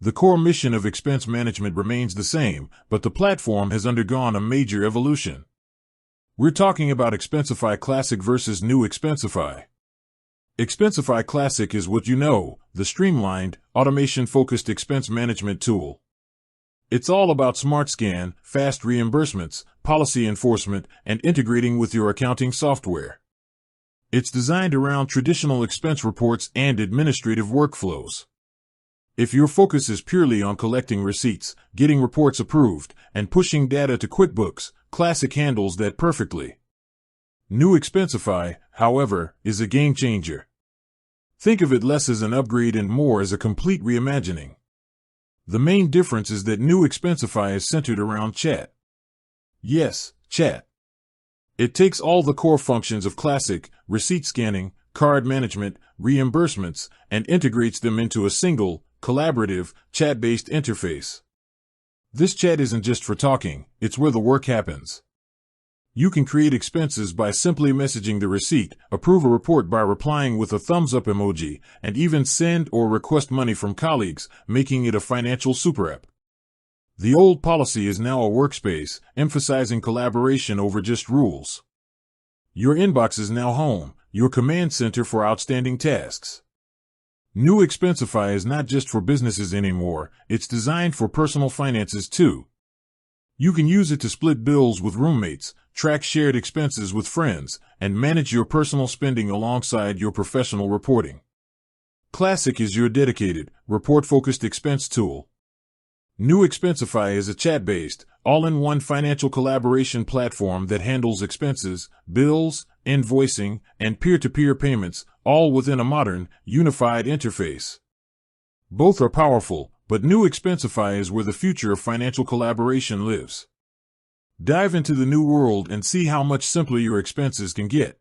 The core mission of expense management remains the same, but the platform has undergone a major evolution. We're talking about Expensify Classic versus New Expensify. Expensify Classic is what you know, the streamlined, automation-focused expense management tool. It's all about smart scan, fast reimbursements, policy enforcement, and integrating with your accounting software. It's designed around traditional expense reports and administrative workflows. If your focus is purely on collecting receipts, getting reports approved, and pushing data to QuickBooks, Classic handles that perfectly. New Expensify, however, is a game changer. Think of it less as an upgrade and more as a complete reimagining. The main difference is that New Expensify is centered around chat. Yes, chat. It takes all the core functions of Classic, receipt scanning, card management, reimbursements, and integrates them into a single, collaborative, chat-based interface. This chat isn't just for talking, it's where the work happens. You can create expenses by simply messaging the receipt, approve a report by replying with a thumbs-up emoji, and even send or request money from colleagues, making it a financial super app. The old policy is now a workspace, emphasizing collaboration over just rules. Your inbox is now home, your command center for outstanding tasks. New Expensify is not just for businesses anymore, it's designed for personal finances too. You can use it to split bills with roommates, track shared expenses with friends, and manage your personal spending alongside your professional reporting. Classic is your dedicated, report-focused expense tool. New Expensify is a chat-based, all-in-one financial collaboration platform that handles expenses, bills, invoicing, and peer-to-peer payments, all within a modern, unified interface. Both are powerful, but New Expensify is where the future of financial collaboration lives. Dive into the new world and see how much simpler your expenses can get.